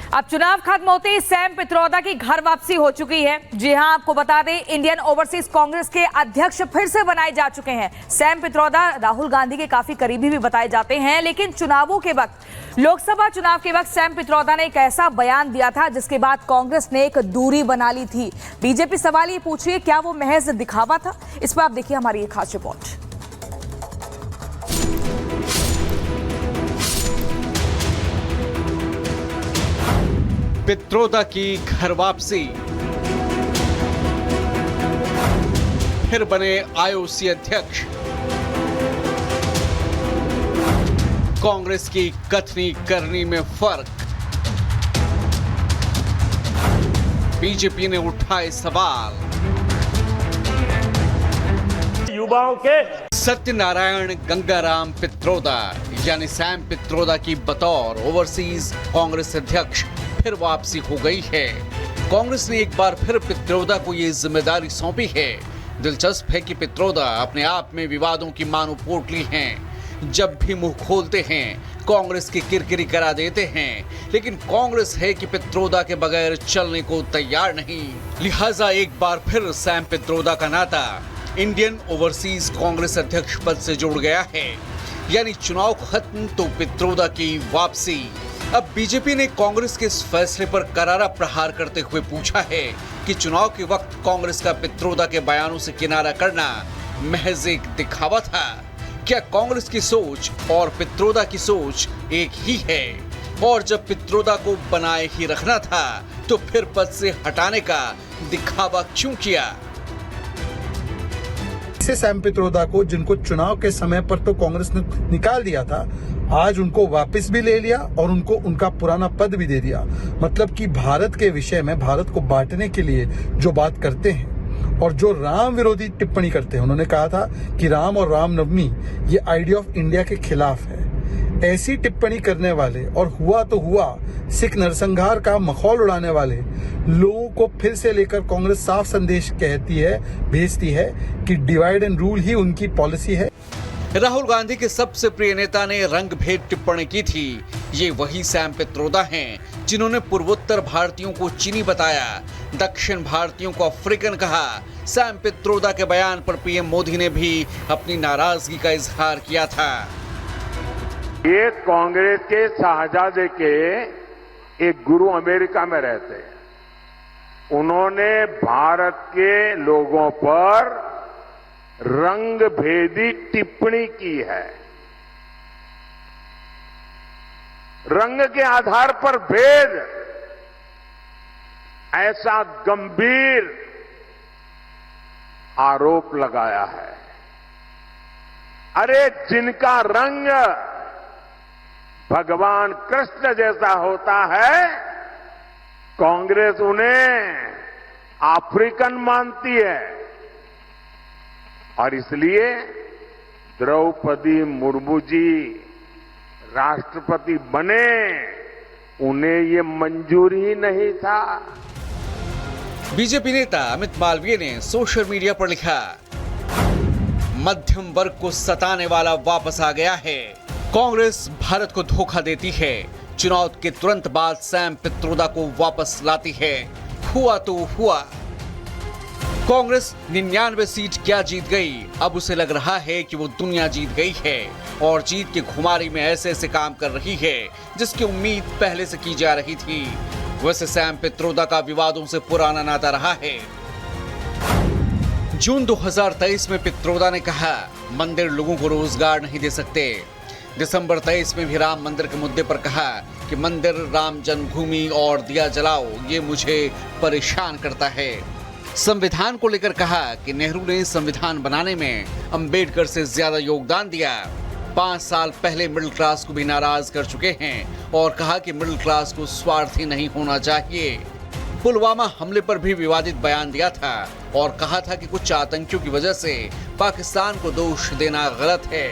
अब चुनाव खत्म होते ही सैम पित्रोदा की घर वापसी हो चुकी है। जी हां, आपको बता दें, इंडियन ओवरसीज कांग्रेस के अध्यक्ष फिर से बनाए जा चुके हैं। सैम पित्रोदा राहुल गांधी के काफी करीबी भी बताए जाते हैं, लेकिन चुनावों के वक्त, लोकसभा चुनाव के वक्त सैम पित्रोदा ने एक ऐसा बयान दिया था जिसके बाद कांग्रेस ने एक दूरी बना ली थी। बीजेपी सवाल ये पूछ रही है, क्या वो महज दिखावा था? इस पर आप देखिए हमारी एक खास रिपोर्ट। पित्रोदा की घर वापसी, फिर बने आईओसी अध्यक्ष, कांग्रेस की कथनी करनी में फर्क, बीजेपी ने उठाए सवाल, युवाओं के सत्यनारायण गंगाराम पित्रोदा यानी सैम पित्रोदा की बतौर ओवरसीज कांग्रेस अध्यक्ष फिर वापसी हो गई है। कांग्रेस ने एक बार फिर पित्रोदा को ये जिम्मेदारी सौंपी है। दिलचस्प है कि पित्रोदा अपने आप में विवादों की मानो पोटली हैं। जब भी मुंह खोलते हैं कांग्रेस की किरकिरी करा देते हैं, लेकिन कांग्रेस है कि पित्रोदा के बगैर चलने को तैयार नहीं। लिहाजा एक बार फिर सैम पित्रोदा का नाता इंडियन ओवरसीज कांग्रेस अध्यक्ष पद से जुड़ गया है। यानी चुनाव खत्म तो पित्रोदा की वापसी। अब बीजेपी ने कांग्रेस के इस फैसले पर करारा प्रहार करते हुए पूछा है कि चुनाव के वक्त कांग्रेस का पित्रोदा के बयानों से किनारा करना महज एक दिखावा था। क्या कांग्रेस की सोच और पित्रोदा की सोच एक ही है? और जब पित्रोदा को बनाए ही रखना था तो फिर पद से हटाने का दिखावा क्यों किया? सैम पित्रोदा को, जिनको चुनाव के समय पर तो कांग्रेस ने निकाल दिया था, आज उनको वापस भी ले लिया और उनको उनका पुराना पद भी दे दिया। मतलब कि भारत के विषय में, भारत को बांटने के लिए जो बात करते हैं और जो राम विरोधी टिप्पणी करते हैं, उन्होंने कहा था कि राम और रामनवमी ये आइडिया ऑफ इंडिया के खिलाफ है। ऐसी टिप्पणी करने वाले और हुआ तो हुआ सिख नरसंहार का मखौल उड़ाने वाले लोगों को फिर से लेकर कांग्रेस साफ संदेश भेजती है कि डिवाइड एंड रूल ही उनकी पॉलिसी है। राहुल गांधी के सबसे प्रिय नेता ने रंग भेद टिप्पणी की थी। ये वही सैम पित्रोदा हैं जिन्होंने पूर्वोत्तर भारतीयों को चीनी बताया, दक्षिण भारतीयों को अफ्रीकन कहा। सैम पित्रोदा के बयान पर पीएम मोदी ने भी अपनी नाराजगी का इजहार किया था। ये कांग्रेस के शाहजादे के एक गुरु अमेरिका में रहते हैं। उन्होंने भारत के लोगों पर रंग भेदी टिप्पणी की है। रंग के आधार पर भेद, ऐसा गंभीर आरोप लगाया है। अरे जिनका रंग भगवान कृष्ण जैसा होता है, कांग्रेस उन्हें अफ्रीकन मानती है और इसलिए द्रौपदी मुर्मू जी राष्ट्रपति बने, उन्हें ये मंजूर ही नहीं था। बीजेपी नेता अमित मालवीय ने सोशल मीडिया पर लिखा, मध्यम वर्ग को सताने वाला वापस आ गया है। कांग्रेस भारत को धोखा देती है। चुनाव के तुरंत बाद सैम पित्रोदा को वापस लाती है। हुआ तो हुआ। कांग्रेस 99 सीट क्या जीत गई, अब उसे लग रहा है कि वो दुनिया जीत गई है और जीत की खुमारी में ऐसे ऐसे काम कर रही है जिसकी उम्मीद पहले से की जा रही थी। वैसे सैम पित्रोदा का विवादों से पुराना नाता रहा है। जून 2023 में पित्रोदा ने कहा, मंदिर लोगों को रोजगार नहीं दे सकते। दिसंबर 23 में भी राम मंदिर के मुद्दे पर कहा कि मंदिर, राम जन्मभूमि और दिया जलाओ, ये मुझे परेशान करता है। संविधान को लेकर कहा कि नेहरू ने संविधान बनाने में अंबेडकर से ज्यादा योगदान दिया। 5 साल पहले मिडिल क्लास को भी नाराज कर चुके हैं और कहा कि मिडिल क्लास को स्वार्थी नहीं होना चाहिए। पुलवामा हमले पर भी विवादित बयान दिया था और कहा था कि कुछ आतंकियों की वजह से पाकिस्तान को दोष देना गलत है।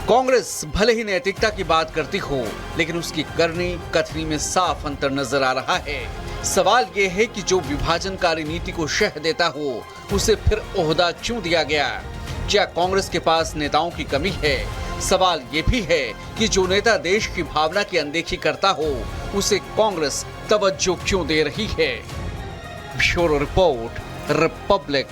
कांग्रेस भले ही नैतिकता की बात करती हो, लेकिन उसकी करनी कथनी में साफ अंतर नजर आ रहा है। सवाल ये है कि जो विभाजनकारी नीति को शह देता हो, उसे फिर ओहदा क्यों दिया गया? क्या कांग्रेस के पास नेताओं की कमी है सवाल ये भी है कि जो नेता देश की भावना की अनदेखी करता हो उसे कांग्रेस तवज्जो क्यों दे रही है। Bureau report, Republic